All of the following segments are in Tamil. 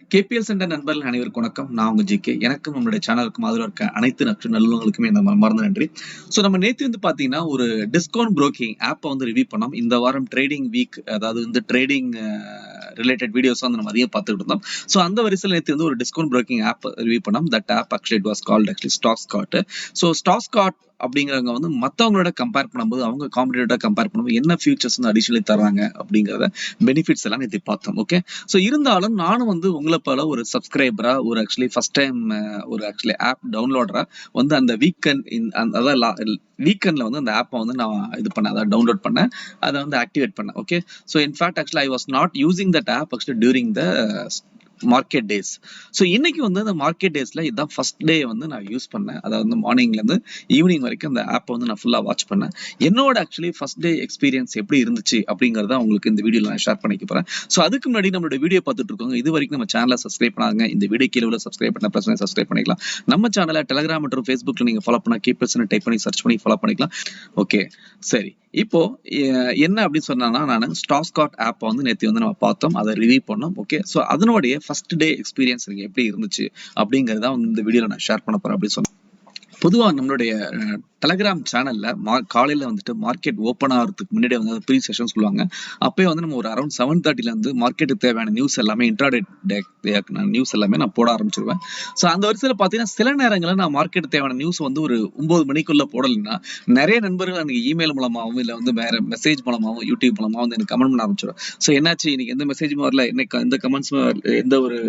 கேபிஎல் சென்டர் நண்பர்கள் அனைவருக்கும் வணக்கம். நான் உங்க ஜிகே. எனக்கும் நம்மளுடைய சேனலுக்கும் ஆதரவு இருக்க அனைத்து நல்லவங்களுக்குமே நம்ம மறந்த நன்றி. ஸோ நம்ம நேற்று பாத்தீங்கன்னா ஒரு டிஸ்கவுண்ட் புரோக்கிங் ஆப்பை ரிவ்யூ பண்ணோம். இந்த வாரம் ட்ரேடிங் வீக், அதாவது ட்ரேடிங் ரிலேட்டட் வீடியோஸ் நம்ம அதிகம் பார்த்துட்டு இருந்தோம். ஸோ அந்த வரிசையில் நேற்று ஒரு டிஸ்கவுண்ட் புரோக்கிங் ஆப் ரிவ்யூ பண்ணோம். That app actually it was called actually Stockscart. So Stockscart அப்படிங்கிறவங்க மற்றவங்களோட கம்பேர் பண்ணும்போது, அவங்க காம்படிட்டா கம்பேர் பண்ணும்போது என்ன ஃபியூச்சர்ஸ் அடிஷனலி தராங்க அப்படிங்கிறத பெனிஃபிட்ஸ் எல்லாம் நேற்று பார்த்தோம். ஓகே, ஸோ இருந்தாலும் நானும் உங்களை போல ஒரு சப்ஸ்கிரைபரா, ஒரு ஆக்சுவலி ஃபர்ஸ்ட் டைம் ஒரு ஆக்சுவலி ஆப் டவுன்லோடரா அந்த வீக்கெண்ட்ல அந்த ஆப்பை நான் இது பண்ணேன், அதாவது டவுன்லோட் பண்ணேன், அதை ஆக்டிவேட் பண்ணேன். Okay, so in fact actually I was not using that app actually during the market days. So இன்னைக்கு அந்த மார்க்கெட் டேஸ்ல இதுதான் ஃபர்ஸ்ட் டே நான் யூஸ் பண்ணேன். அதாவது மார்னிங்ல இருந்து ஈவினிங் வரைக்கும் அந்த ஆப்பை நான் ஃபுல்லா வாட்ச் பண்ணேன். என்னோட ஆக்சுவலி ஃபர்ஸ்ட் டே எக்ஸ்பீரியன்ஸ் எப்படி இருந்துச்சு அப்படிங்கறத உங்களுக்கு இந்த வீடியோல நான் ஷேர் பண்ணிக்க போறேன். ஸோ அதுக்கு முன்னாடி நம்மளோட வீடியோ பார்த்துட்டு இருக்கோங்க, இது வரைக்கும் நம்ம சேனலை சப்ஸ்கிரைப் பண்ணாங்க, இந்த வீடியோ கீழே சப்ஸ்கிரைப் பண்ண பிரச்சனை சப்ஸ்கிரைப் பண்ணிக்கலாம். நம்ம சேனலை டெலிகிராம் மற்றும் ஃபேஸ்புக்ல நீங்க ஃபாலோ பண்ண கேபிஎல் டைப் பண்ணி சர்ச் பண்ணி ஃபாலோ பண்ணிக்கலாம். ஓகே, சரி. இப்போ என்ன அப்படின்னு சொன்னா, நான் ஸ்டாக்ஸ்காட் ஆப் நேற்று நம்ம பார்த்தோம், அதை ரிவ்யூ பண்ணோம். ஓகே, ஸோ அதனுடைய ஃபர்ஸ்ட் டே எக்ஸ்பீரியன்ஸ் எப்படி இருந்துச்சு அப்படிங்கறத இந்த வீடியோல நான் ஷேர் பண்ண போறேன் அப்படின்னு சொன்னேன். பொதுவா நம்மளுடைய டெலிகிராம் சேனல்ல காலையில மார்க்கெட் ஓப்பன் ஆகிறதுக்கு முன்னாடி ப்ரீ செஷன் சொல்லுவாங்க. அப்பயே நம்ம ஒரு அரௌண்ட் 7:30ல இருந்து மார்க்கெட்டுக்கு தேவையான நியூஸ் எல்லாமே, இன்ட்ராடே நியூஸ் எல்லாமே நான் போட ஆரம்பிச்சிருவேன். ஸோ அந்த வரிசையில் பார்த்தீங்கன்னா சில நேரங்களில் நான் மார்க்கெட் தேவையான நியூஸ் ஒரு 9 மணிக்குள்ள போடலைன்னா நிறைய நண்பர்கள் எனக்கு இமெயில் மூலமாகவும் இல்லை வேற மெசேஜ் மூலமாகவும் யூடியூப் மூலமாகவும் எனக்கு கமெண்ட் பண்ண ஆரம்பிச்சிடும். ஸோ என்னாச்சு, இன்னைக்கு எந்த மெசேஜும் வரல, என்னைக்கு எந்த கமெண்ட்ஸும் எந்த ஒரு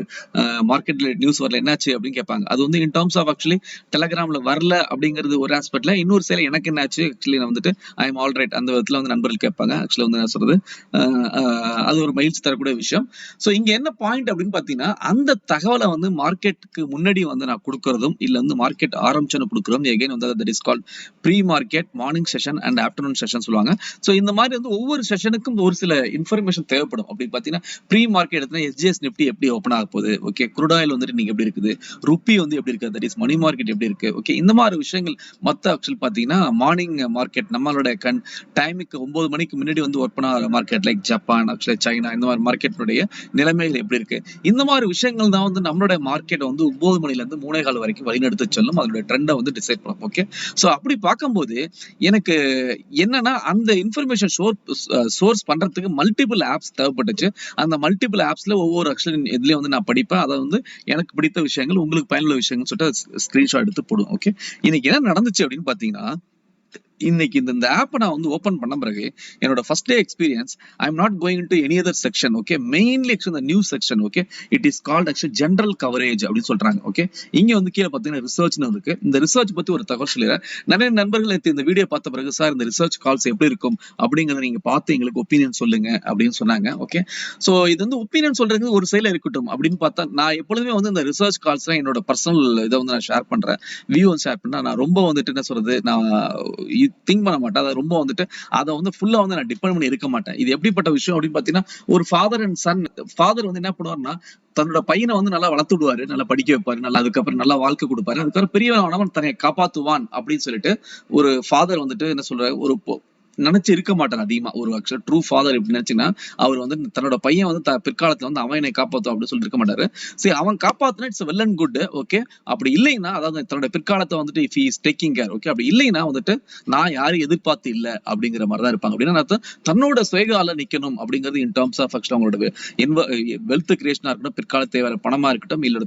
மார்க்கெட்ல நியூஸ் வரல, என்னாச்சு அப்படின்னு கேட்பாங்க. அது இன் டர்ம்ஸ் ஆஃப் ஆக்சுவலி டெலிகிராம்ல வரல அப்படிங்கிறது ஒரு ஆஸ்பெக்ட்ல, இன்னொரு செயல் எனக்கு என்னாச்சு ஆக்சுவலி நான் ஐ எம் ஆல் ரைட் அந்த விதத்துல நண்பர்கள் கேட்பாங்க. ஆக்சுவலி என்ன சொல்றது, அது ஒரு மகிழ்ச்சி தரக்கூடிய விஷயம். ஸோ இங்க என்ன பாயிண்ட் அப்படின்னு பாத்தீங்கன்னா, அந்த தகவலை மார்க்கெட்டுக்கு முன்னாடி நான் கொடுக்கறதும் இல்ல மார்க்கெட் ஆரம்பிச்சோன்னு கொடுக்கறதும் again that is called pre market, morning session and afternoon session சொல்லுவாங்க. ஸோ இந்த மாதிரி ஒவ்வொரு செஷனுக்கும் ஒரு சில இன்ஃபர்மேஷன் தேவைப்படும். அப்படின்னு பாத்தீங்கன்னா ப்ரீ மார்க்கெட் எடுத்தா எஸ்ஜிஎஸ் நிப்டி எப்படி ஓப்பன் ஆக போகுது, ஓகே, குரூட் ஆயில் நீங்க எப்படி இருக்குது, ருப்பி எப்படி இருக்கு, தட் இஸ் மணி மார்க்கெட் எப்படி இருக்கு, ஓகே, இந்த மாதிரி விஷயங்கள். மத்த ஆக்சுவல் பாத்தீங்கன்னா மார்னிங் மார்க்கெட் நம்மளோட டைமுக்கு 9 மணிக்கு முன்னாடி ஓப்பன் ஆகிற market like Japan, actually China, இந்த மாதிரி மார்க்கெட்டுடைய நிலைமைகள் எப்படி இருக்கு, இந்த மாதிரி விஷயங்கள் தான் நம்மளுடைய மார்க்கெட் 9 மணில இருந்து 3:15 வரைக்கும் வழிநடத்தி செல்லும், அதோட ட்ரெண்டை டிசைட் பண்ணும். ஓகே, சோ அப்படி பார்க்கும்போது எனக்கு என்னன்னா அந்த இன்ஃபர்மேஷன் சோர்ஸ் பண்றதுக்கு மல்டிபிள் ஆப்ஸ் தேவைப்பட்டுச்சு. அந்த மல்டிபிள் ஆப்ஸ்ல ஒவ்வொரு ஆக்சுவலி இதுலயும் நான் படிப்பேன். அதை எனக்கு பிடித்த விஷயங்கள், உங்களுக்கு பயனுள்ள விஷயங்கள் சொல்லிட்டு ஸ்கிரீன்ஷாட் எடுத்து போடுவோம். ஓகே, இன்னைக்கு என்ன நடந்துச்சு அப்படின்னு பாத்தீங்கன்னா, இன்னைக்கு இந்த ஆப்பை நான் ஓபன் பண்ண பிறகு என்னோட first day experience, I am not going to any other section. Okay, mainly இந்த news section. Okay, it is called actually general coverage அப்படின்னு சொல்றாங்க. ஓகே, இங்க கீழே பாத்தீங்கன்னா ரிசர்ச்னு இருக்கு. இந்த ரிசர்ச் பத்தி ஒரு தகவல் சொல்லிடுறேன். நிறைய நண்பர்கள் இந்த வீடியோ பார்த்த பிறகு, சார் இந்த ரிசர்ச் கால்ஸ் எப்படி இருக்கும் அப்படிங்கறத நீங்க பார்த்து எங்களுக்கு ஒப்பீனியன் சொல்லுங்க அப்படின்னு சொன்னாங்க. ஓகே, சோ இது ஒப்பீனியன் சொல்றது ஒரு சைடுல இருக்கட்டும் அப்படின்னு பார்த்தா, நான் எப்பொழுதுமே இந்த ரிசர்ச் கால்ஸ்ல என்னோட பர்சனல் இதை நான் ஷேர் பண்றேன், வியூ ஷேர் பண்ணா நான் ரொம்ப என்ன சொல்றது, நான் திங்க் பண்ண மாட்டேன். அதை ரொம்ப அதை ஃபுல்லா நான் டிபெண்ட் பண்ணி இருக்க மாட்டேன். இது எப்படிப்பட்ட விஷயம் அப்படின்னு பாத்தீங்கன்னா, ஒரு ஃபாதர் அண்ட் சன். ஃபாதர் என்ன பண்ணுவாருன்னா, தன்னோட பையனை நல்லா வளர்த்து விடுவாரு, நல்லா படிக்க வைப்பாரு, நல்லா அதுக்கப்புறம் நல்லா வாழ்க்கை கொடுப்பாரு, அதுக்கப்புறம் பெரியவன் தன்னை காப்பாத்துவான் அப்படின்னு சொல்லிட்டு ஒரு ஃபாதர் என்ன சொல்றாரு, ஒரு நினைச்சு இருக்க மாட்டார் அதிகமா. ஒரு ஆக்சுவலா ட்ரூ ஃபாதர் எப்படி நினைச்சுன்னா, அவர் தன்னோட பையன் பிற்காலத்துல அவன் என்னை காப்பாத்தும் அப்படின்னு சொல்லி இருக்க மாட்டாரு. சரி, அவன் காப்பாத்துனா it's well and good. Okay, அப்படி இல்லைன்னா, அதாவது தன்னோட பிற்காலத்தை if he is taking care, okay, அப்படி இல்லைன்னா நான் யாரும் எதிர்பார்த்து இல்ல அப்படிங்கிற மாதிரி தான் இருப்பாங்க. அப்படின்னா தன்னோட சுயகால நிக்கணும் அப்படிங்கிறது இன் டர்ம்ஸ் ஆஃப் ஆக்சுவலா அவங்களோட வெல்த் கிரியேஷனா இருக்கட்டும், பிற்கால தேவையான பணமா இருக்கட்டும், இல்ல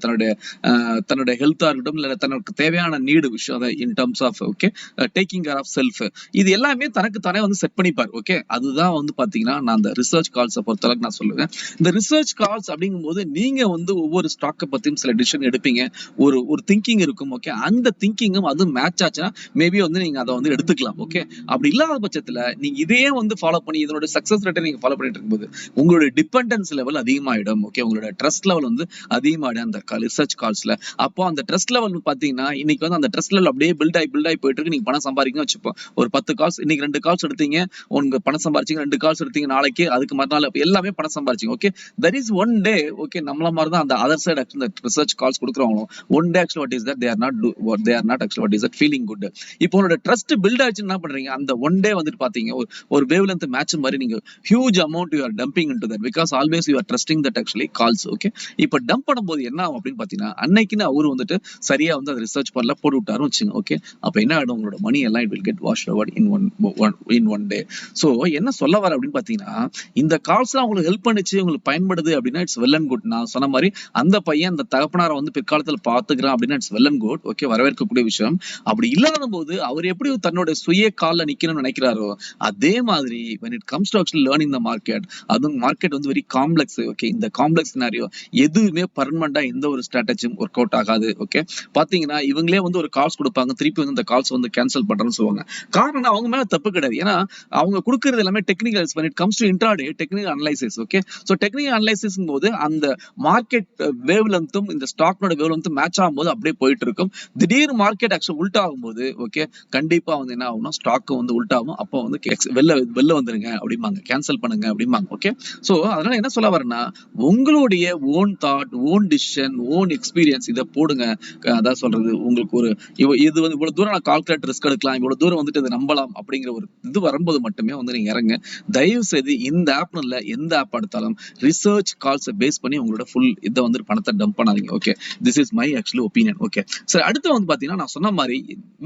தன்னுடைய ஹெல்த்தா இருக்கட்டும், இல்ல தனக்கு தேவையான நீடு விஷயம் in terms of okay taking care of self, இது எல்லாமே தனக்கு தானே செட் பண்ணிப்பார். ஓகே, அதுதான் பாத்தீங்கன்னா நான் அந்த ரிசர்ச் கால்ஸை பொறுத்தளவுக்கு நான் சொல்லுவேன். இந்த ரிசர்ச் கால்ஸ் அப்படிங்கும் போது நீங்க ஒவ்வொரு ஸ்டாக்கை பத்தியும் சில டிசிஷன் எடுப்பீங்க, ஒரு திங்கிங் இருக்கும். ஓகே, அந்த திங்கிங்கும் அது மேட்ச் ஆச்சுன்னா மேபி நீங்க அதை எடுத்துக்கலாம். ஓகே, அப்படி இல்லாத பட்சத்துல நீங்க இதையே ஃபாலோ பண்ணி இதனோட சக்சஸ் ரேட்டை நீங்க ஃபாலோ பண்ணிட்டு இருக்கும்போது உங்களுடைய டிபெண்டன்ஸ் லெவல் அதிகமாயிடும். ஓகே, உங்களோட ட்ரஸ்ட் லெவல் அதிகமாயிடும் அந்த ரிசர்ச் கால்ஸ்ல. அப்போ அந்த ட்ரஸ்ட் லெவல் பாத்தீங்கன்னா இன்னைக்கு அந்த ட்ரஸ்ட் லெவல் அப்படியே பில்ட் ஆகி போயிட்டு இருக்கு. நீங்க பணம் சம்பாதிக்கணும் வச்சுப்போம், ஒரு 10 கால்ஸ் இன்னைக்கு 2 கால்ஸ் கால்ஸ் எடுத்தீங்க, உங்க பணம் சம்பாரிச்சீங்க, 2 கால்ஸ் எடுத்தீங்க நாளைக்கு, அதுக்கு மறுநாள் எல்லாமே பணம் சம்பாரிச்சீங்க. Okay, there is one day, okay, நம்மள மாதிரி தான் அந்த other side actually research calls கொடுக்குறவங்களும் one day actually what is that, they are not actually what is that feeling good. இப்போ உங்களோட ட்ரஸ்ட் பில்ட் ஆயிடுச்சுன்னு என்ன பண்றீங்க, அந்த ஒன் டே வந்துட்டு பாத்தீங்க ஒரு வேவ் லென்த் மேட்ச் மாதிரி நீங்க huge amount you are dumping into that, because always you are trusting that actually calls. Okay, இப்போ டம்ப் பண்ணும்போது என்ன ஆகும் அப்படின்னு பாத்தீங்கன்னா, அன்னைக்குன்னு அவரு வந்துட்டு சரியா வந்து அதை ரிசர்ச் பண்ணல போட்டு விட்டாரும் வச்சுங்க. ஓகே, அப்ப என்ன ஆயிடும், உங்களோட மணி எல்லாம் it will get washed over in one day. So என்ன சொல்ல வர அப்படின்னு பாத்தீங்கன்னா, இந்த கால்ஸ் எல்லாம் உங்களுக்கு ஹெல்ப் பண்ணிச்சு, உங்களுக்கு பயன்படுது அப்படின்னா இட்ஸ் வெல் அண்ட் குட். நான் சொன்ன மாதிரி அந்த பையன் அந்த தகப்பனாரை வந்து பிற்காலத்துல பாத்துக்கிறான் அப்படின்னா it's well and good. Okay, வரவேற்கக்கூடிய விஷயம். அப்படி இல்லாத போது அவர் எப்படி தன்னோட சுய கால்ல நிக்கணும்னு நினைக்கிறாரோ அதே மாதிரி when it comes to actually learning the market, அதுவும் மார்க்கெட் வந்து வெரி காம்ப்ளெக்ஸ். ஓகே, இந்த காம்ப்ளெக்ஸ் சினாரியோ எதுவுமே பர்மனண்டா எந்த ஒரு ஸ்ட்ராட்டஜியும் ஒர்க் அவுட் ஆகாது. ஓகே, பாத்தீங்கன்னா இவங்களே வந்து ஒரு கால்ஸ் கொடுப்பாங்க, திருப்பி வந்து இந்த கால்ஸ் வந்து கேன்சல் பண்றேன்னு சொல்லுவாங்க. காரணம் அவங்க மேல தப்பு கிடையாது, ஏன்னா அவங்க கொடுக்கறது எல்லாமே technicals. when it comes to intraday technical analysis. Okay, so technical analysis போது அந்த மார்க்கெட் வேவ் லென்த்தும் இந்த ஸ்டாக்னோட வேவ் லென்த்தும் மேட்ச் ஆகும்போது அப்படியே போயிட்டு இருக்கும். திடீர் மார்க்கெட் ஆக்சுவல் உல்டா ஆகும்போது ஓகே, கண்டிப்பா வந்து என்ன ஆகும்னா ஸ்டாக் வந்து உல்டாகும். அப்போ வந்து வெளில வந்துருங்க அப்படிம்பாங்க, கேன்சல் பண்ணுங்க அப்படிம்பாங்க. ஓகே, சோ அதனால என்ன சொல்ல வரேன்னா, உங்களுடைய own thought, own decision, own experience இதை போடுங்க. அதான் சொல்றது, உங்களுக்கு ஒரு இது வந்து இவ்வளவு தூரம் நான் கால்குலேட் ரிஸ்க் எடுக்கலாம், இவ்வளவு தூரம் வந்துட்டு இதை நம்பலாம் அப்படிங்கிற ஒரு இது வரும்போது மட்டுமே வந்து நீங்க இறங்க. தயவு செய்து இந்த ஆப் இல்ல எந்த ஆப் எடுத்தாலும் ரிசர்ச் கால்ஸ் பேஸ் பண்ணி உங்களோட ஃபுல் இதை வந்து பணத்தை டம்ப் பண்ணாதீங்க. Okay, this is my actually opinion. Okay, சரி, அடுத்து வந்து பாத்தீங்கன்னா நான் சொன்ன மாதிரி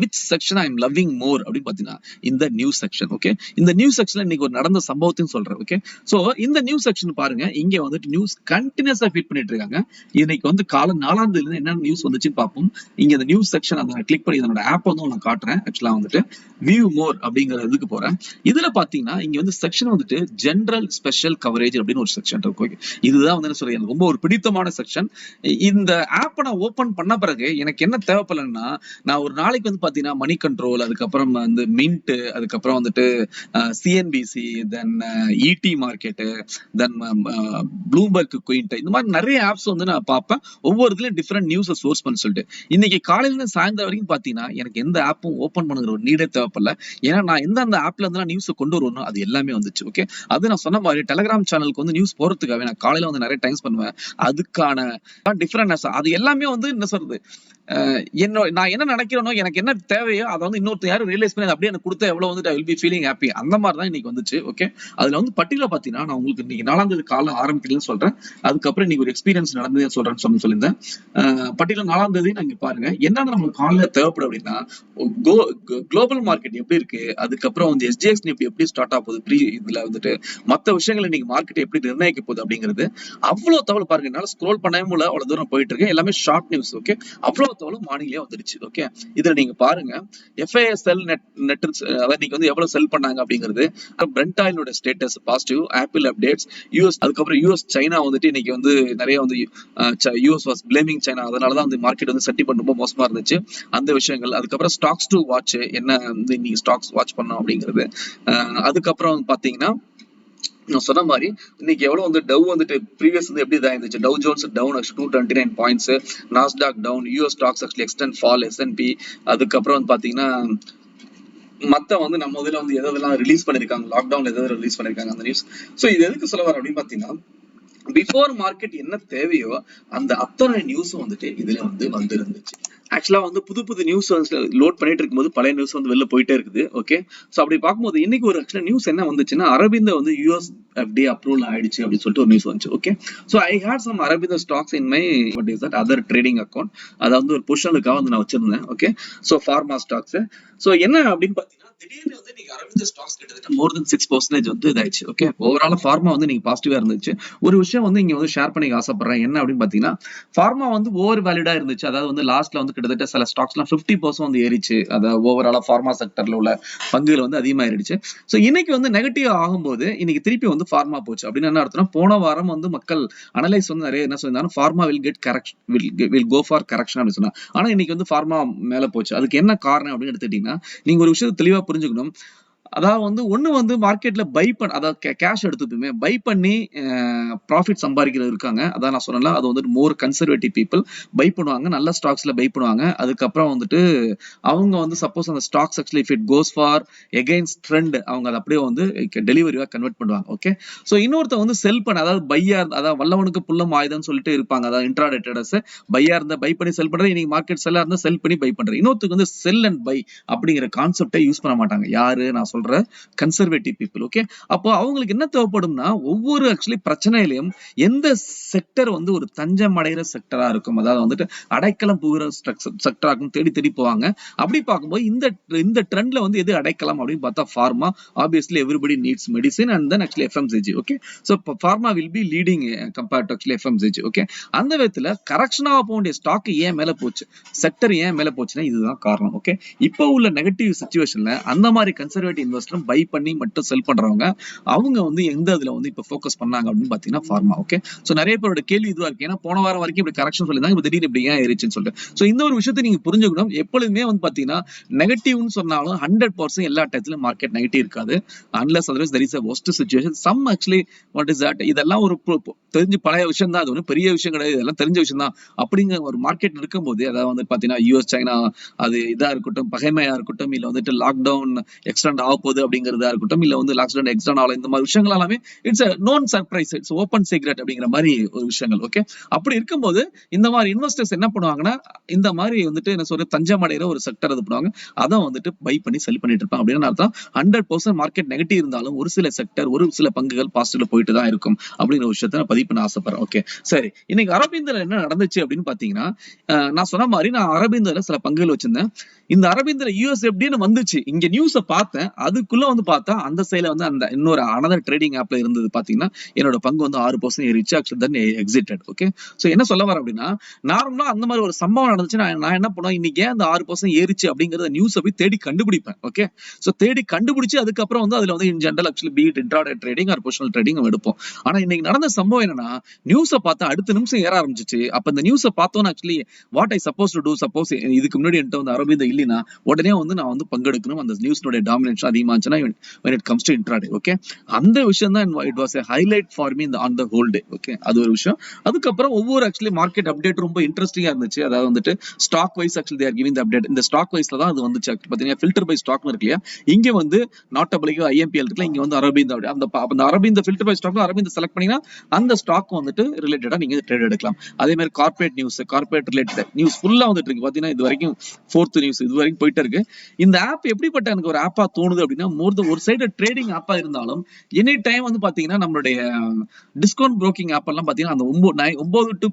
which section I am loving more அப்படின்னு பாத்தீங்கன்னா இந்த நியூஸ் செக்ஷன். ஓகே, இந்த நியூஸ் செக்ஷன்ல இன்னைக்கு ஒரு நடந்த சம்பவத்தையும் சொல்றேன். ஓகே, சோ இந்த நியூஸ் செக்ஷன் பாருங்க, இங்க வந்துட்டு நியூஸ் கண்டினியூஸா ஃபீட் பண்ணிட்டு இருக்காங்க. இன்னைக்கு வந்து காலை 4ஆம் தேதியில என்ன நியூஸ் வந்துச்சுன்னு பார்ப்போம். இங்க இந்த நியூஸ் செக்ஷன் அதை கிளிக் பண்ணி இதனோட ஆப் வந்து நான் காட்டுறேன். ஆக்சுவலா வந்துட்டு வியூ மோர் அப்படிங்கிற இதுக்கு போறேன். இதுல பாத்தீங்கன்னா இங்க வந்து செக்ஷன் வந்துட்டு ஜெனரல் ஸ்பெஷல் கவரேஜ் அப்படின்னு ஒரு செக்ஷன் இருக்கு. ஓகே, இதுதான் வந்து என்ன சொல்றேன், எனக்கு ரொம்ப ஒரு பிடித்தமான செக்ஷன். இந்த ஆப்பை நான் ஓபன் பண்ண பிறகு எனக்கு என்ன தேவைப்படலன்னா, நான் ஒரு நாளைக்கு வந்து பாத்தீங்கன்னா மணி கண்ட்ரோல், அதுக்கப்புறம் வந்து மின்ட், அதுக்கப்புறம் வந்துட்டு சிஎன்பிசி, தென் இடி மார்க்கெட், தென் ப்ளூம்பர்க் குயின்ட், இந்த மாதிரி நிறைய ஆப்ஸ் வந்து நான் பார்ப்பேன். ஒவ்வொரு இதுலயும் டிஃபரெண்ட் நியூஸ் சோர்ஸ் பண்ண சொல்லிட்டு இன்னைக்கு காலையில இருந்து சாயந்தரம் வரைக்கும் பாத்தீங்கன்னா எனக்கு எந்த ஆப்பும் ஓபன் பண்ணுங்கிற ஒரு நீடே தேவைப்படல. ஏன்னா நான் எந்த ஆப்ல இருந்து நியூஸ் கொண்டு வரணும் அது எல்லாமே வந்துச்சு. ஓகே, அது நான் சொன்ன மாதிரி டெலிகிராம் சேனலுக்கு வந்து நியூஸ் போறதுக்காக நான் காலையில வந்து நிறைய டைம்ஸ் பண்ணுவேன். அதுக்கான டிஃபரெண்ட் அது எல்லாமே வந்து என்ன சொல்றது, நான் என்ன நினைக்கிறேனோ, எனக்கு என்ன தேவையோ அதை வந்து இன்னொருத்தர் யாரும் ரியலைஸ் பண்ணி அப்படியே எனக்கு கொடுத்தா எவ்வளவு வந்துட்டு I will be feeling happy. அந்த மாதிரி தான் இன்னைக்கு வந்துச்சு. ஓகே, அதுல வந்து பட்டியல பாத்தீங்கன்னா நான் உங்களுக்கு இன்னைக்கு 4ஆம் தேதி காலை ஆரம்பிக்கலன்னு சொல்றேன். அதுக்கப்புறம் இன்னைக்கு ஒரு எக்ஸ்பீரியன்ஸ் நடந்தது சொல்றேன்னு சொல்லியிருந்தேன். பட்டியல 4ஆம் தேதி நான் இங்க பாருங்க என்னென்ன நம்மளுக்கு காலையில தேவைப்படும் அப்படின்னா, குளோபல் மார்க்கெட் எப்படி இருக்கு, அதுக்கப்புறம் வந்து எஸ்ஜிஎக்ஸ் எப்படி ஸ்டார்ட் ஆக போகுது, ப்ரீ இதுல வந்துட்டு மத்த விஷயங்கள் இன்னைக்கு மார்க்கெட் எப்படி நிர்ணயிக்க போகுது அப்படிங்கிறது அவ்வளவு தகவல் பாருங்க. என்னால ஸ்க்ரோல் பண்ணவே முடியல, அவ்வளவு தூரம் போயிட்டு இருக்கு. எல்லாமே ஷார்ட் நியூஸ். ஓகே, அவ்வளவு தகவலும் மார்னிங்லயே வந்துருச்சு. ஓகே, இதுல நீங்க பாருங்க எஃப்ஐஎஸ்எல் நெட் அதாவது நீங்க வந்து எவ்வளவு செல் பண்ணாங்க அப்படிங்கிறது, பிரெண்ட் ஆயிலோட status positive, Apple updates, US, அதுக்கப்புறம் யூஎஸ் சைனா வந்துட்டு இன்னைக்கு வந்து நிறைய வந்து யூஎஸ் வாஸ் பிளேமிங் சைனா, அதனாலதான் அந்த மார்க்கெட் வந்து சென்டிமெண்ட் ரொம்ப மோசமா இருந்துச்சு. அந்த விஷயங்கள், அதுக்கப்புறம் ஸ்டாக்ஸ் டு வாட்ச், என்ன வந்து இன்னைக்கு ஸ்டாக்ஸ் வாட்ச் பண்ணோம் அப்படிங்கிறது, அதுக்கப்புறம் பாத்தீங்கன்னா நான் சொன்ன மாதிரி இன்னைக்கு எவ்வளவு வந்து டவ் வந்துட்டு ப்ரீவியஸ் வந்து எப்படி இருந்துச்சு, Dow Jones down 229 points, Nasdaq down, US stocks actually extend fall, S and P, அதுக்கப்புறம் வந்து பாத்தீங்கன்னா மத்த வந்து நம்ம இதுல வந்து எதெல்லாம் ரிலீஸ் பண்ணிருக்காங்க, லாக்டவுன்ல எதாவது ரிலீஸ் பண்ணிருக்காங்க அந்த நியூஸ். சோ இது எதுக்கு சொல்ல வர அப்படின்னு பாத்தீங்கன்னா, பிஃபோர் மார்க்கெட் என்ன தேவையோ அந்த அத்தனை நியூஸும் வந்துட்டு இதுல வந்து இருந்துச்சு. ஆக்சுவலா வந்து புது நியூஸ் லோட் பண்ணிட்டு இருக்கும்போது பழைய நியூஸ் வந்து வெளில போயிட்டே இருக்குது. ஓகே, சோ அப்படி பார்க்கும்போது இன்னைக்கு ஒரு ஆக்சுவலா நியூஸ் என்ன வந்துச்சுன்னா, அரபிந்த வந்து யூஎஸ் எஃப்டிஏ அப்ரூவல் ஆயிடுச்சு அப்படின்னு சொல்லிட்டு ஒரு நியூஸ் வந்துச்சு. Okay, so I had some Aurobindo stocks in my what is that other trading account. அதாவது ஒரு பொசிஷனுக்காக வந்து நான் வச்சிருந்தேன். Okay, so pharma stocks. So என்ன அப்படின்னு பாத்தீங்கன்னா, திடீர்னு வந்து நீங்க அரபிந்த ஸ்டாக்ஸ் கிட்டத்தட்ட மோர் தென் 6% வந்து இதாயிடுச்சு. ஓகே, ஓவரால் ஃபார்மா வந்து நீங்க பாசிட்டிவா இருந்துச்சு. ஒரு விஷயம் வந்து இங்க வந்து ஷேர் பண்ணி ஆசைப்படுறேன், என்ன அப்படின்னு பாத்தீங்கன்னா, ஃபார்மா வந்து ஓவர் வேலிடா இருந்துச்சு. அதாவது வந்து லாஸ்ட்ல வந்து கிட்டத்தட்ட சில ஸ்டாக்ஸ் எல்லாம் 50% வந்து ஏறிச்சு. அதாவது ஓவராலா ஃபார்மா செக்டர்ல உள்ள பங்குகள் வந்து அதிகமாயிருச்சு. சோ இன்னைக்கு வந்து நெகட்டிவ் ஆகும்போது இன்னைக்கு திருப்பி வந்து ஃபார்மா போச்சு. அப்படின்னு என்ன அர்த்தம்னா, போன வாரம் வந்து மக்கள் அனலைஸ் வந்து நிறைய என்ன சொல்லியிருந்தாங்க, pharma will get correction, will go for correction அப்படின்னு சொன்னா. ஆனா இன்னைக்கு வந்து ஃபார்மா மேல போச்சு. அதுக்கு என்ன காரணம் அப்படின்னு எடுத்துட்டீங்கன்னா, நீங்க ஒரு விஷயத்தை தெளிவா புரிஞ்சுக்கணும். அதாவது வந்து ஒண்ணு வந்து மார்க்கெட்ல பை பண்ண, அதாவது கேஷ் எடுத்துட்டுமே பை பண்ணி ப்ராஃபிட் சம்பாதிக்கிறது இருக்காங்க. அதான் நான் சொன்னேன்ல, அது வந்துட்டு மோர் கன்சர்வேட்டிவ் பீப்புள் பை பண்ணுவாங்க. நல்ல ஸ்டாக்ஸ்ல பை பண்ணுவாங்க. அதுக்கப்புறம் வந்துட்டு அவங்க வந்து சப்போஸ் அந்த stocks actually if it goes for against trend, அவங்க அதை அப்படியே வந்து டெலிவரியா கன்வெர்ட் பண்ணுவாங்க. ஓகே. ஸோ இன்னொருத்த வந்து செல் பண்ண, அதாவது பையா, அதாவது வல்லவனுக்கு புல்லம் ஆயுதம்னு சொல்லிட்டு இருப்பாங்க. அதாவது இன்ட்ராடே ட்ரேடர்ஸ் பையா இருந்தா பை பண்ணி செல் பண்றது, இன்னைக்கு மார்க்கெட் செல்லா இருந்தா செல் பண்ணி பை பண்றது. இன்னொருத்துக்கு வந்து செல் அண்ட் பை அப்படிங்கிற கான்செப்டை யூஸ் பண்ண மாட்டாங்க. யாரு நான் சொல்ற கன்சர்வேட்டிவ் பீப்புள். ஓகே. அப்போ அவங்களுக்கு என்ன தேவைப்படும்னா, ஒவ்வொரு ஆக்சுவலி பிரச்சனையிலையும் எந்த செக்டர் வந்து ஒரு தஞ்சம் அடைகிற செக்டரா இருக்கும், அதாவது வந்துட்டு அடைக்கலம் புகிற செக்டரா இருக்கும், தேடி தேடி போவாங்க. அப்படி பார்க்கும்போது இந்த ட்ரெண்ட்ல வந்து எது அடைக்கலாம் அப்படின்னு பார்த்தா pharma. Obviously everybody needs medicine and then actually FMCG. Okay. So pharma will be leading compared to actually FMCG. Okay. அந்த விதத்துல கரெக்ஷன் ஆக போக வேண்டிய ஸ்டாக் ஏன் மேல போச்சு, செக்டர் ஏன் மேல போச்சுன்னா இதுதான் காரணம். ஓகே. இப்போ உள்ள நெகட்டிவ் சிச்சுவேஷன்ல அந்த மாதிரி கன்சர்வேட்டிவ் இன்வெஸ்டர் பை பண்ணி மட்டும் செல் பண்றவங்க, அவங்க வந்து எந்த இதுல வந்து இப்ப ஃபோக்கஸ் பண்ணாங்க அப்படின்னு பாத்தீங்கன்னா ஃபார்மா. ஓகே. சோ நிறைய பேரோட கேள்வி இதுவா இருக்கு. ஏன்னா போன வாரம் வரைக்கும் இப்படி கரெக்ஷன் சொல்லியிருந்தாங்க, இப்ப திடீர்னு இப்படி ஏன் ஏறிச்சுன்னு சொல்லிட்டு. சோ இந்த ஒரு விஷயத்தை நீங்க புரிஞ்சுக்கணும். எப்பொழுதுமே வந்து பாத்தீங்கன்னா நெகட்டிவ்னு சொன்னாலும் 100% எல்லா டயத்திலும் மார்க்கெட் நெகட்டிவ் இருக்காது. Unless otherwise there is a worst situation. Some actually what is that, இதெல்லாம் ஒரு தெரிஞ்சு பழைய விஷயம் தான், அது ஒன்றும் பெரிய விஷயம் கிடையாது, இதெல்லாம் தெரிஞ்ச விஷயம் தான். அப்படிங்கிற ஒரு மார்க்கெட் இருக்கும்போது, அதாவது வந்து பாத்தீங்கன்னா யூஎஸ் சைனா அது இதா இருக்கட்டும், பகைமையா இருக்கட்டும், இல்ல வந்துட்டு லாக்டவுன் எக்ஸ்டெண்ட் ஆக போகுது அப்படிங்கிறதா இருக்கட்டும், இல்ல வந்து லாக்டவுன் எக்ஸ்டெண்ட் ஆகல, இந்த மாதிரி விஷயங்கள் எல்லாமே it's known surprise, it's open secret அப்படிங்கிற மாதிரி ஒரு விஷயங்கள். ஓகே. அப்படி இருக்கும்போது இந்த மாதிரி இன்வெஸ்டர்ஸ் என்ன பண்ணுவாங்கன்னா, இந்த மாதிரி வந்துட்டு என்ன சொல்ற தஞ்சம் அடைகிற ஒரு செக்டர் இது பண்ணுவாங்க, அதை வந்துட்டு பை பண்ணி செல் பண்ணிட்டு இருப்பாங்க. அப்படின்னு அர்த்தம் 100% மார்க்கெட் நெகட்டிவ் இருந்தாலும் ஒரு சில செக்டர், ஒரு சில பங்குகள் பாசிட்டிவ்ல போயிட்டு தான் இருக்கும் அப்படிங்கிற விஷயத்தை நான் பதிவு பண்ண ஆசைப்படுறேன். ஓகே. சரி, இன்னைக்கு அரபிந்தில என்ன நடந்துச்சு அப்படின்னு பாத்தீங்கன்னா, நான் சொன்ன மாதிரி நான் அரபிந்தில சில பங்குகள் வச்சிருந்தேன். இந்த அரபிந்தில யூஎஸ்எஃப்டின்னு வந்துச்சு, இங்க நியூஸை பார்த்தேன். அதுக்குள்ள வந்து பார்த்தா அந்த சைடுல வந்து அந்த இன்னொரு அனதர் ட்ரேடிங் ஆப்ல இருந்தது பாத்தீங்கன்னா, என்னோட பங்கு வந்து 6% ஏறிச்சு. ஆக்சுவலி தென் எக்ஸிட்டட். ஓகே. சோ என்ன சொல்ல வர அப்படின்னா, நார்மலா அந்த மாதிரி ஒரு சம்பவம் நடந்துச்சு, நான் என்ன பண்ணுவேன், இன்னைக்கு ஏன் அந்த 6% ஏறிச்சு அப்படிங்கறத நியூஸை போய் தேடி கண்டுபிடிப்பேன். ஓகே. சோ தேடி கண்டுபிடிச்சு அதுக்கப்புறம் வந்து அதுல வந்து in general actually beat intraday trading or positional trading எடுப்போம். ஆனா இன்னைக்கு நடந்த சம்பவம் என்னன்னா, நியூஸை பார்த்தா அடுத்த நிமிஷம் ஏற ஆரம்பிச்சிச்சு. அப்ப இந்த நியூஸை பார்த்தோன்னு actually what I suppose to do, suppose இதுக்கு முன்னாடி என்கிட்ட வந்து அரபிந்த இல்லைன்னா உடனே வந்து நான் வந்து பங்கெடுக்கணும், அந்த நியூஸ்னுடைய டாமினேஷன் அதிகமாச்சுன்னா when it comes to intraday. Okay. அந்த விஷயம் தான் it was a highlight for me on the whole day. Okay. அது ஒரு விஷயம். அதுக்கப்புறம் ஒவ்வொரு ஆக்சுவலி மார்க்கெட் அப்டேட் ரொம்ப இன்ட்ரெஸ்டிங்கா இருந்துச்சு. அதாவது வந்துட்டு stock wise actually they are giving the update. இந்த ஸ்டாக் வைஸ்ல தான் அது வந்துச்சு. பாத்தீங்கன்னா ஃபில்டர் பை ஸ்டாக்னு இருக்கு இல்லையா, இங்க வந்து நாட்டபிளிகோ ஐஎம்பிஎல் இருக்குல்ல, இங்க வந்து அரபிந்த அந்த அரபிந்த ஃபில்டர் பை ஸ்டாக்ல அரபிந்த செலக்ட் பண்ணீங்கன்னா அந்த ஸ்டாக் வந்துட்டு ரிலேட்டடா நீங்க ட்ரேட் எடுக்கலாம். அதே மாதிரி corporate news, corporate related news ஃபுல்லா வந்துட்டு இருக்கு. பாத்தீங்கன்னா இது வரைக்கும் 4th நியூஸ் இது வரைக்கும் போயிட்டு இருக்கு. இந்த ஆப் எப்படிப்பட்ட எனக்கு ஒரு ஆப்பா தோணுது அப்படின்னா, ஒரு சைடு ட்ரேடிங் ஆப்பா இருந்தாலும் எனி டைம் வந்து பாத்தீங்கன்னா நம்மளுடைய டிஸ்கவுண்ட் புரோக்கிங் ஆப் எல்லாம் பாத்தீங்கன்னா அந்த 9 to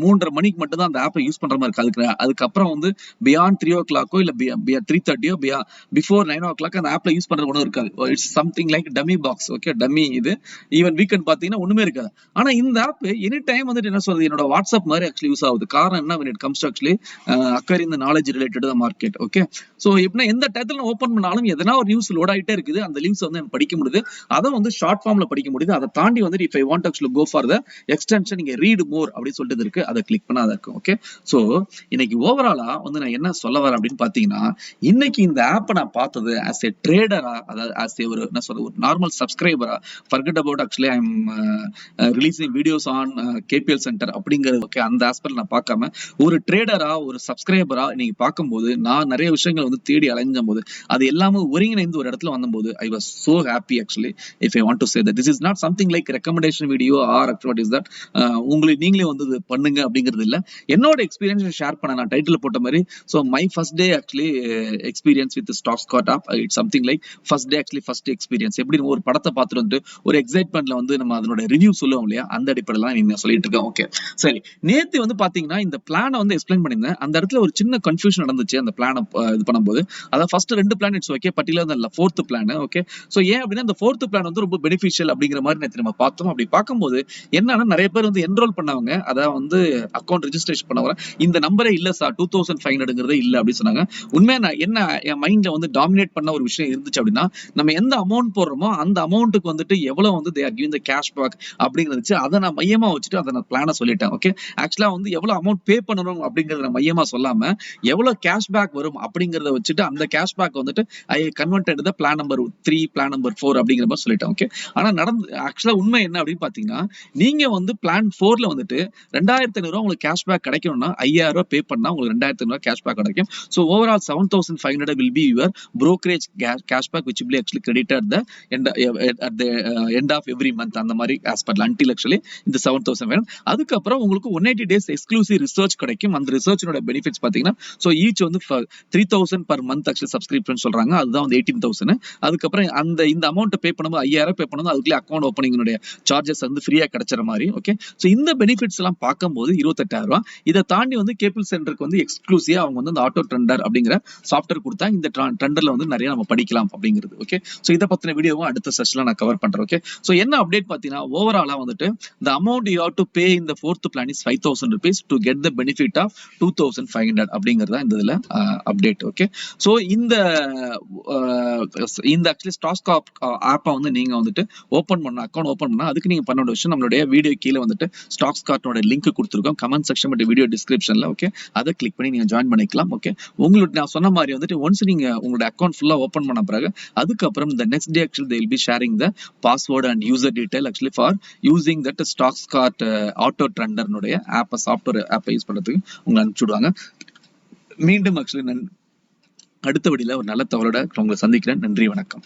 3:30 மணிக்கு மட்டும் தான் அந்த ஆப்பை யூஸ் பண்ற மாதிரி இருக்கு. அதுக்கப்புறம் வந்து பியாண்ட் 3 o'clock இல்ல 3:30 பிஃபோர் 9 o'clock அந்த ஆப்ல யூஸ் பண்றது ஒன்றும் இருக்காது. It's something like dummy box. Okay. Dummy இது. ஈவன் வீக்கெண்ட் பாத்தீங்கன்னா ஒண்ணுமே இருக்காது. ஆனா இந்த ஆப் எனி டைம் வந்துட்டு என்ன சொல்றது, என்னோட வாட்ஸ்அப் மாதிரி ஆக்சுவலி யூஸ் ஆகுது. காரணம் என்ன, when it comes to actually acquiring the knowledge related to the market. Okay. So எப்படின்னா எந்த டயத்துல ஓபன் பண்ணாலும் எதனா ஒரு நியூஸ் லோட் ஆகிட்டே இருக்குது, அந்த நியூஸ் வந்து எனக்கு படிக்க முடியுது, அதை வந்து ஷார்ட் ஃபார்ம்ல படிக்க முடியுது. அதை தாண்டி வந்து if I want to actually go for the extension, நீங்க read more அப்படி சொல்லிட்டு இருக்கு, அதை கிளிக் பண்ணா அதை இருக்கும். ஓகே. சோ இன்னைக்கு ஓவராலா வந்து நான் என்ன சொல்ல வரேன் அப்படின்னு பாத்தீங்கன்னா, இன்னைக்கு இந்த ஆப்பை நான் பார்த்தது as a trader-ஆ, அதாவது as a ஒரு என்ன சொல்றது ஒரு நார்மல் சப்ஸ்கிரைபரா, forget about actually I'm releasing videos on KPL center அப்படிங்கிறது. ஓகே. அந்த ஆஸ்பெக்ட் நான் பார்க்காம ஒரு ட்ரேடரா, ஒரு சப்ஸ்கிரைபரா நீங்க பார்க்கும்போது நான் நிறைய விஷயங்கள் வந்து தேடி அலைஞ்சும் போது அது எல்லாமே ஒருங்கிணைந்து ஒரு இடத்துல வந்தபோது I was so happy actually. If I want to say that this is not something like recommendation video R what is that, உங்களுக்கு நீங்களே வந்து பண்ணுங்க அப்படிங்கிறது இல்ல, என்னோட எக்ஸ்பீரியன்ஸ் ஷேர் பண்ண. நான் டைட்டில் போட்ட மாதிரி so my first day actually experience with stock Scott app, it's something like first day actually first experience. எப்படி ஒரு படத்தை பார்த்துட்டு வந்து ஒரு எக்ஸைட்மெண்ட்ல வந்து நம்ம அதனோட ரிவ்யூ சொல்லுவோம் இல்லையா, அந்த அடிப்படையில் நீங்க சொல்லிட்டு இருக்கேன். ஓகே. சரி, நேத்து வந்து பாத்தீங்கன்னா இந்த பிளானை வந்து எக்ஸ்பிளைன் பண்ணிருந்தேன். அந்த இடத்துல ஒரு சின்ன கன்ஃபியூஷன் நடந்துச்சு அந்த பிளானை இது பண்ணும்போது. அதாவது first 2 plan it's okay, particular இல்ல 4th பிளான். ஓகே. சோ ஏன் அப்படின்னா இந்த 4th பிளான் வந்து ரொம்ப பெனிஃபிஷியல் அப்படிங்கிற மாதிரி நேத்து நம்ம பார்த்தோம். அப்படி பார்க்கும்போது என்னன்னா நிறைய பேர் வந்து என்ரோல் பண்ணவங்க, அதாவது வந்து அக்கௌண்ட் ரெஜிஸ்ட்ரேஷன் பண்ணவங்க, இந்த நம்பரே இல்ல சார் 2500ங்கிறதே இல்ல அப்படின்னு சொன்னாங்க. உண்மையா நான் என்ன என் மைண்ட்ல வந்து டாமினேட் பண்ண ஒரு விஷயம் இருந்துச்சு அப்படின்னா, நம்ம எந்த அமௌண்ட் போடுறோமோ அந்த அமௌண்ட்டுக்கு வந்துட்டு எவ்வளவு வந்து they are giving the cash back அப்படிங்கிறது, அதை நான் மையமா வச்சுட்டு அதை நான் பிளான சொல்லிட்டேன். ஓகே. ஆக்சுவலா வந்து எவ்வளவு அமௌண்ட் பே பண்ணணும் அப்படிங்கறத நான் மையமா சொல்லாம எவ்வளவு கேஷ் பேக் வரும் வரும் அப்படிங்கறத வச்சுட்டு அந்த கேஷ்பேக் வந்துட்டு ஐ converted the plan number 3 plan number 4 அப்படிங்கிற மாதிரி சொல்லிட்டேன். ஓகே, ஆனா ஆக்சுவலா உண்மை என்ன அப்படின்னு பாத்தீங்கன்னா, நீங்க வந்து பிளான் 4ல வந்துட்டு 2500 உங்களுக்கு கேஷ்பேக் கிடைக்கணும்னா 5000 பே பண்ணா உங்களுக்கு 2500 கேஷ்பேக் கிடைக்கும். So overall 7500 will be your brokerage cashback which will be actually credited the at the end of every month அந்த மாதிரி as per until actually இந்த 7000 வேணும். அதுக்கப்புறம் உங்களுக்கு 180 days எக்ஸ்க்ளூசிவ் ரிசர்ச் கிடைக்கும். அந்த ரிசர்ச்சினோட பெனிஃபிட்ஸ் பாத்தீங்கன்னா ஸோ ஈச் வந்து 3000 per month ஆக்சுவலி சப்ஸ்கிரிப்ஷன் சொல்றாங்க. அதுதான் வந்து 18,000. அதுக்கப்புறம் இந்த அமௌண்ட் பே பண்ணும்போது 5000 பே பண்ணும்போது அதுக்குள்ளே அக்கௌண்ட் ஓப்பனிங் சார்ஜஸ் வந்து ஃப்ரீயா கிடைச்சிற மாதிரி. ஓகே, ஸோ இந்த பெனிஃபிட்ஸ் எல்லாம் பார்க்கும்போது 28,000. இதை தாண்டி வந்து கேபிள் சென்டருக்கு வந்து எக்ஸ்க்ளூசிவா அவங்க வந்து ஆட்டோ ட்ரெண்டர் அப்படிங்கிற சாஃப்ட்வேர் கொடுத்தா இந்த ட்ரெண்டர்ல வந்து நிறைய நம்ம படிக்கலாம் அப்படிங்கிறது. ஓகே, ஸோ இதை பத்தின வீடியோவும் அடுத்த செஷன்ல நான் கவர் பண்றேன். ஓகே, ஸோ என்ன அப்டேட் பாத்தீங்கன்னா ஓவராலா வந்துட்டு the amount you have to pay in the fourth plan is 5,000 rupees to get the benefit of 2,500 அப்படிங்கறதா இந்த இதுல அப்டேட். ஓகே, ஸோ இந்த ஆக்சுவலி ஸ்டாக் ஆப்பை வந்து நீங்க வந்துட்டு ஓபன் பண்ண அக்கௌண்ட் ஓபன் பண்ணா அதுக்கு நீங்க பண்ண விஷயம் நம்மளுடைய வீடியோ கீழே வந்துட்டு ஸ்டாக்ஸ் கார்ட்டோட லிங்க் கொடுத்துருக்கோம் கமெண்ட் செக்ஷன் மற்றும் வீடியோ டிஸ்கிரிப்ஷன்ல. ஓகே, அதை கிளிக் பண்ணி நீங்க ஜாயின் பண்ணிக்கலாம். ஓகே, உங்களுக்கு நான் சொன்ன மாதிரி வந்துட்டு ஒன்ஸ் நீங்க உங்களோட அக்கௌண்ட் ஃபுல்லா ஓபன் பண்ண பிறகு அதுக்கப்புறம் இந்த next day actually they will be sharing the password and user detail actually for using that stocks cart auto trender னுடைய ஆப் சாஃப்ட்வேர் ஆப்பை யூஸ் பண்றதுக்கு உங்களை அனுப்பிச்சுடுவாங்க. மீண்டும் ஆக்சுவலி அடுத்த வீடியோல ஒரு நல்ல தகவலோட உங்களை சந்திக்கிறேன். நன்றி, வணக்கம்.